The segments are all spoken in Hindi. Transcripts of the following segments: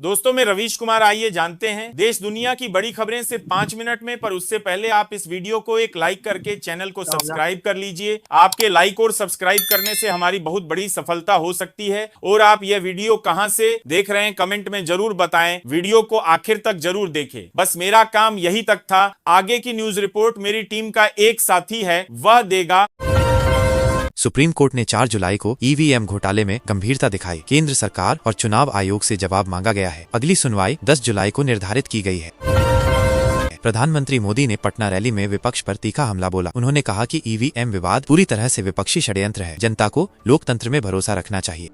दोस्तों मैं रवीश कुमार, आइए जानते हैं देश दुनिया की बड़ी खबरें सिर्फ 5 मिनट में। पर उससे पहले आप इस वीडियो को एक लाइक करके चैनल को सब्सक्राइब कर लीजिए। आपके लाइक और सब्सक्राइब करने से हमारी बहुत बड़ी सफलता हो सकती है। और आप यह वीडियो कहां से देख रहे हैं कमेंट में जरूर बताएं। वीडियो को आखिर तक जरूर देखें। बस मेरा काम यही तक था। आगे की न्यूज रिपोर्ट मेरी टीम का एक साथी है, वह देगा। सुप्रीम कोर्ट ने 4 जुलाई को ईवीएम घोटाले में गंभीरता दिखाई। केंद्र सरकार और चुनाव आयोग से जवाब मांगा गया है। अगली सुनवाई 10 जुलाई को निर्धारित की गई है। प्रधानमंत्री मोदी ने पटना रैली में विपक्ष पर तीखा हमला बोला। उन्होंने कहा कि ईवीएम विवाद पूरी तरह से विपक्षी षड्यंत्र है। जनता को लोकतंत्र में भरोसा रखना चाहिए।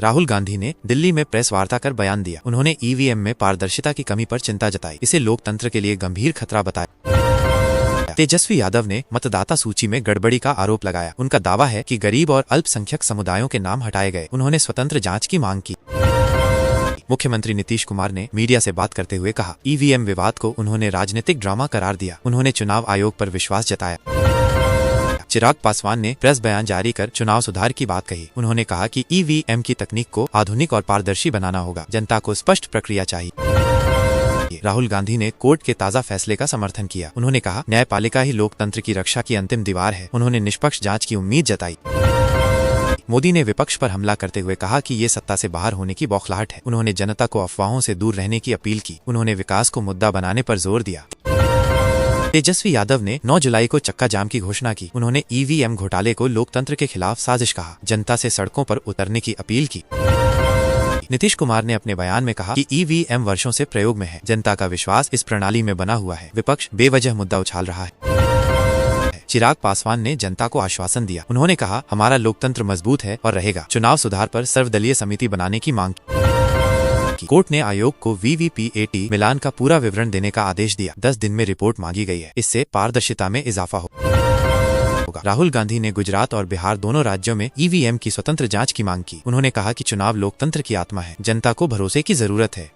राहुल गांधी ने दिल्ली में प्रेस वार्ता कर बयान दिया। उन्होंने ईवीएम में पारदर्शिता की कमी पर चिंता जताई। इसे लोकतंत्र के लिए गंभीर खतरा बताया। तेजस्वी यादव ने मतदाता सूची में गड़बड़ी का आरोप लगाया। उनका दावा है कि गरीब और अल्पसंख्यक समुदायों के नाम हटाए गए। उन्होंने स्वतंत्र जांच की मांग की। मुख्यमंत्री नीतीश कुमार ने मीडिया से बात करते हुए कहा, ईवीएम विवाद को उन्होंने राजनीतिक ड्रामा करार दिया। उन्होंने चुनाव आयोग पर विश्वास जताया। चिराग पासवान ने प्रेस बयान जारी कर चुनाव सुधार की बात कही। उन्होंने कहा कि ईवीएम की तकनीक को आधुनिक और पारदर्शी बनाना होगा। जनता को स्पष्ट प्रक्रिया चाहिए। राहुल गांधी ने कोर्ट के ताजा फैसले का समर्थन किया। उन्होंने कहा, न्यायपालिका ही लोकतंत्र की रक्षा की अंतिम दीवार है। उन्होंने निष्पक्ष जांच की उम्मीद जताई। मोदी ने विपक्ष पर हमला करते हुए कहा कि ये सत्ता से बाहर होने की बौखलाहट है। उन्होंने जनता को अफवाहों से दूर रहने की अपील की। उन्होंने विकास को मुद्दा बनाने पर जोर दिया। तेजस्वी यादव ने 9 जुलाई को चक्का जाम की घोषणा की। उन्होंने ईवीएम घोटाले को लोकतंत्र के खिलाफ साजिश कहा। जनता से सड़कों पर उतरने की अपील की। नीतीश कुमार ने अपने बयान में कहा कि ईवीएम वर्षों से प्रयोग में है। जनता का विश्वास इस प्रणाली में बना हुआ है। विपक्ष बेवजह मुद्दा उछाल रहा है। चिराग पासवान ने जनता को आश्वासन दिया। उन्होंने कहा, हमारा लोकतंत्र मजबूत है और रहेगा। चुनाव सुधार पर सर्वदलीय समिति बनाने की मांग की। कोर्ट ने आयोग को वीवीपीएटी मिलान का पूरा विवरण देने का आदेश दिया। 10 दिन में रिपोर्ट मांगी गई है। इससे पारदर्शिता में इजाफा होगा। राहुल गांधी ने गुजरात और बिहार दोनों राज्यों में ईवीएम की स्वतंत्र जांच की मांग की। उन्होंने कहा कि चुनाव लोकतंत्र की आत्मा है। जनता को भरोसे की जरूरत है।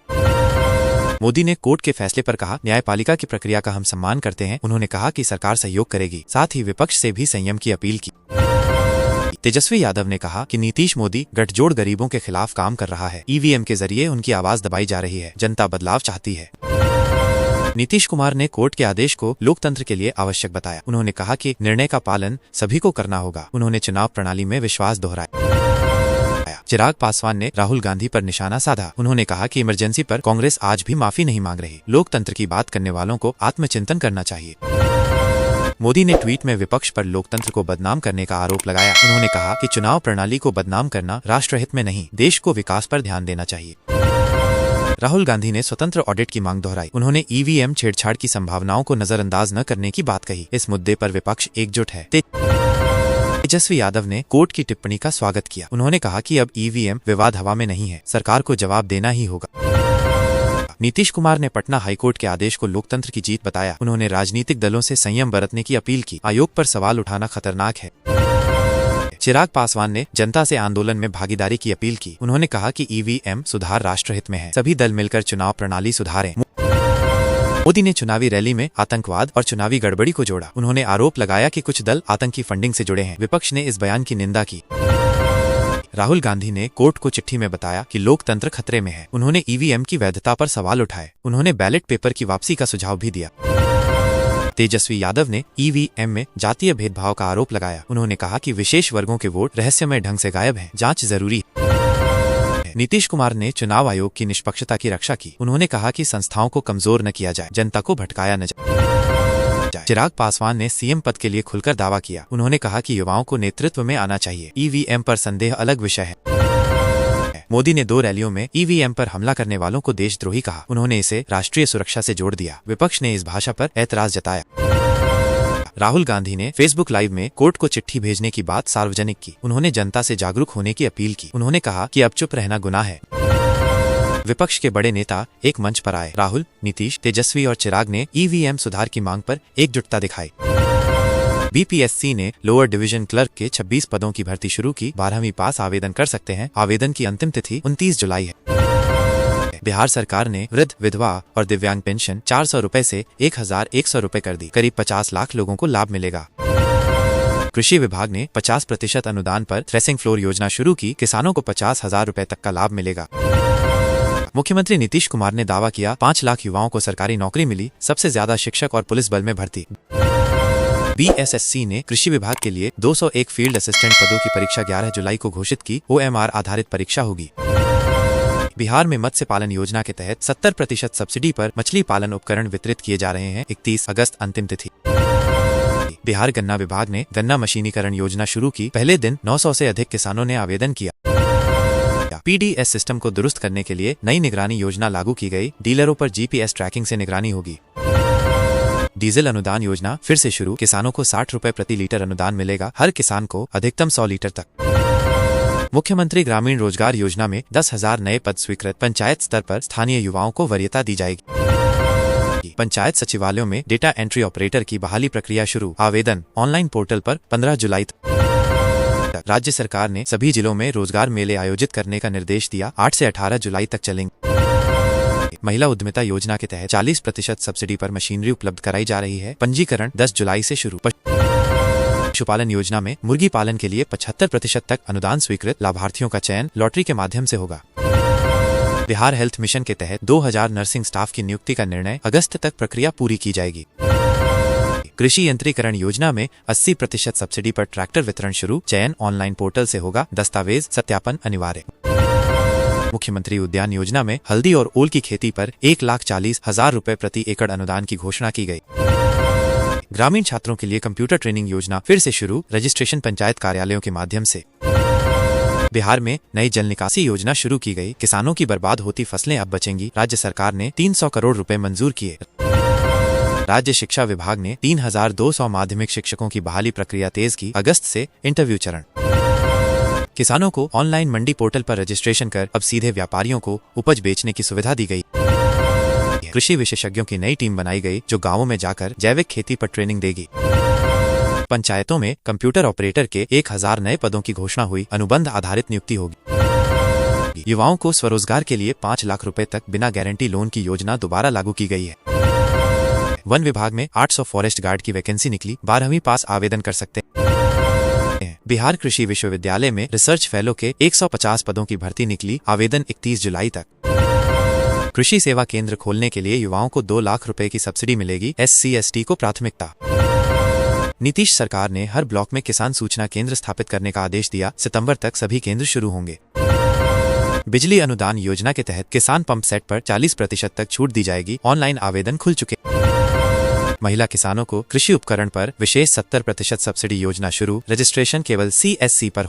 मोदी ने कोर्ट के फैसले पर कहा, न्यायपालिका की प्रक्रिया का हम सम्मान करते हैं। उन्होंने कहा कि सरकार सहयोग करेगी। साथ ही विपक्ष से भी संयम की अपील की। तेजस्वी यादव ने कहा कि नीतीश मोदी गठजोड़ गरीबों के खिलाफ काम कर रहा है। ईवीएम के जरिए उनकी आवाज दबाई जा रही है। जनता बदलाव चाहती है। नीतीश कुमार ने कोर्ट के आदेश को लोकतंत्र के लिए आवश्यक बताया। उन्होंने कहा कि निर्णय का पालन सभी को करना होगा। उन्होंने चुनाव प्रणाली में विश्वास दोहराया। चिराग पासवान ने राहुल गांधी पर निशाना साधा। उन्होंने कहा कि इमरजेंसी पर कांग्रेस आज भी माफी नहीं मांग रही। लोकतंत्र की बात करने वालों को आत्मचिंतन करना चाहिए। मोदी ने ट्वीट में विपक्ष पर लोकतंत्र को बदनाम करने का आरोप लगाया। उन्होंने कहा कि चुनाव प्रणाली को बदनाम करना राष्ट्रहित में नहीं, देश को विकास पर ध्यान देना चाहिए। राहुल गांधी ने स्वतंत्र ऑडिट की मांग दोहराई। उन्होंने ईवीएम छेड़छाड़ की संभावनाओं को नजरअंदाज न करने की बात कही। इस मुद्दे पर विपक्ष एकजुट है। तेजस्वी यादव ने कोर्ट की टिप्पणी का स्वागत किया। उन्होंने कहा कि अब ईवीएम विवाद हवा में नहीं है। सरकार को जवाब देना ही होगा। नीतीश कुमार ने पटना हाईकोर्ट के आदेश को लोकतंत्र की जीत बताया। उन्होंने राजनीतिक दलों से संयम बरतने की अपील की। आयोग पर सवाल उठाना खतरनाक है। चिराग पासवान ने जनता से आंदोलन में भागीदारी की अपील की। उन्होंने कहा कि ईवीएम सुधार राष्ट्रहित में है। सभी दल मिलकर चुनाव प्रणाली सुधारें। मोदी ने चुनावी रैली में आतंकवाद और चुनावी गड़बड़ी को जोड़ा। उन्होंने आरोप लगाया कि कुछ दल आतंकी फंडिंग से जुड़े हैं। विपक्ष ने इस बयान की निंदा की। राहुल गांधी ने कोर्ट को चिट्ठी में बताया कि लोकतंत्र खतरे में है। उन्होंने ईवीएम की वैधता पर सवाल उठाए। उन्होंने बैलेट पेपर की वापसी का सुझाव भी दिया। तेजस्वी यादव ने ईवीएम में जातीय भेदभाव का आरोप लगाया। उन्होंने कहा कि विशेष वर्गों के वोट रहस्यमय ढंग से गायब हैं। जांच जरूरी है। नीतीश कुमार ने चुनाव आयोग की निष्पक्षता की रक्षा की। उन्होंने कहा कि संस्थाओं को कमजोर न किया जाए, जनता को भटकाया न जाए। चिराग पासवान ने सीएम पद के लिए खुलकर दावा किया। उन्होंने कहा कि युवाओं को नेतृत्व में आना चाहिए। ईवीएम पर संदेह अलग विषय है। मोदी ने 2 रैलियों में ईवीएम पर हमला करने वालों को देशद्रोही कहा। उन्होंने इसे राष्ट्रीय सुरक्षा से जोड़ दिया। विपक्ष ने इस भाषा पर ऐतराज जताया। राहुल गांधी ने फेसबुक लाइव में कोर्ट को चिट्ठी भेजने की बात सार्वजनिक की। उन्होंने जनता से जागरूक होने की अपील की। उन्होंने कहा कि अब चुप रहना गुनाह है। विपक्ष के बड़े नेता एक मंच पर आए। राहुल, नीतीश, तेजस्वी और चिराग ने ईवीएम सुधार की मांग पर एकजुटता दिखाई। बीपीएससी ने लोअर डिवीजन क्लर्क के 26 पदों की भर्ती शुरू की। 12वीं पास आवेदन कर सकते हैं। आवेदन की अंतिम तिथि 29 जुलाई है। बिहार सरकार ने वृद्ध, विधवा और दिव्यांग पेंशन 400 रुपए से 1100 रुपए कर दी। करीब 50 लाख लोगों को लाभ मिलेगा। कृषि विभाग ने 50% अनुदान पर थ्रेसिंग फ्लोर योजना शुरू की। किसानों को 50,000 रुपए तक का लाभ मिलेगा। मुख्यमंत्री नीतीश कुमार ने दावा किया 5 लाख युवाओं को सरकारी नौकरी मिली, सबसे ज्यादा शिक्षक और पुलिस बल में भर्ती। बीएसएससी ने कृषि विभाग के लिए 201 फील्ड असिस्टेंट पदों की परीक्षा 11 जुलाई को घोषित की। OMR आधारित परीक्षा होगी। बिहार में मत्स्य पालन योजना के तहत 70% सब्सिडी पर मछली पालन उपकरण वितरित किए जा रहे हैं। 31 अगस्त अंतिम तिथि। बिहार गन्ना विभाग ने गन्ना मशीनीकरण योजना शुरू की। पहले दिन 900 से अधिक किसानों ने आवेदन किया। PDS सिस्टम को दुरुस्त करने के लिए नई निगरानी योजना लागू की गई। डीलरों पर GPS ट्रैकिंग से निगरानी होगी। डीजल अनुदान योजना फिर से शुरू। किसानों को 60 रुपए प्रति लीटर अनुदान मिलेगा। हर किसान को अधिकतम 100 लीटर तक। मुख्यमंत्री ग्रामीण रोजगार योजना में 10,000 नए पद स्वीकृत। पंचायत स्तर पर स्थानीय युवाओं को वरीयता दी जाएगी। पंचायत सचिवालयों में डेटा एंट्री ऑपरेटर की बहाली प्रक्रिया शुरू। आवेदन ऑनलाइन पोर्टल पर 15 जुलाई तक। राज्य सरकार ने सभी जिलों में रोजगार मेले आयोजित करने का निर्देश दिया। 8 से 18 जुलाई तक चलेंगे। महिला उद्यमिता योजना के तहत 40% सब्सिडी पर मशीनरी उपलब्ध कराई जा रही है। पंजीकरण 10 जुलाई से शुरू। पशुपालन योजना में मुर्गी पालन के लिए 75% तक अनुदान स्वीकृत। लाभार्थियों का चयन लॉटरी के माध्यम से होगा। बिहार हेल्थ मिशन के तहत 2000 नर्सिंग स्टाफ की नियुक्ति का निर्णय। अगस्त तक प्रक्रिया पूरी की जाएगी। कृषि यंत्रीकरण योजना में 80% सब्सिडी पर ट्रैक्टर वितरण शुरू। चयन ऑनलाइन पोर्टल से होगा। दस्तावेज सत्यापन अनिवार्य। मुख्यमंत्री उद्यान योजना में हल्दी और ओल की खेती पर 1,40,000 रुपए प्रति एकड़ अनुदान की घोषणा की गई। ग्रामीण छात्रों के लिए कंप्यूटर ट्रेनिंग योजना फिर से शुरू। रजिस्ट्रेशन पंचायत कार्यालयों के माध्यम से। बिहार में नई जल निकासी योजना शुरू की गई। किसानों की बर्बाद होती फसलें अब बचेंगी। राज्य सरकार ने 300 करोड़ रुपए मंजूर किए। राज्य शिक्षा विभाग ने 3,200 माध्यमिक शिक्षकों की बहाली प्रक्रिया तेज की। अगस्त से इंटरव्यू चरण। किसानों को ऑनलाइन मंडी पोर्टल पर रजिस्ट्रेशन कर अब सीधे व्यापारियों को उपज बेचने की सुविधा दी गई। कृषि विशेषज्ञों की नई टीम बनाई गई जो गांवों में जाकर जैविक खेती पर ट्रेनिंग देगी। पंचायतों में कंप्यूटर ऑपरेटर के 1000 नए पदों की घोषणा हुई। अनुबंध आधारित नियुक्ति होगी। युवाओं को स्वरोजगार के लिए 5 लाख रुपए तक बिना गारंटी लोन की योजना दोबारा लागू की गई है। वन विभाग में 800 फॉरेस्ट गार्ड की वैकेंसी निकली। 12वीं पास आवेदन कर सकते हैं। बिहार कृषि विश्वविद्यालय में रिसर्च फेलो के 150 पदों की भर्ती निकली। आवेदन 31 जुलाई तक। कृषि सेवा केंद्र खोलने के लिए युवाओं को 2 लाख रुपए की सब्सिडी मिलेगी। SC/ST को प्राथमिकता। नीतीश सरकार ने हर ब्लॉक में किसान सूचना केंद्र स्थापित करने का आदेश दिया। सितंबर तक सभी केंद्र शुरू होंगे। बिजली अनुदान योजना के तहत किसान पंप सेट पर 40% तक छूट दी जाएगी। ऑनलाइन आवेदन खुल चुके। महिला किसानों को कृषि उपकरण पर विशेष 70% सब्सिडी योजना शुरू। रजिस्ट्रेशन केवल CSC पर हो।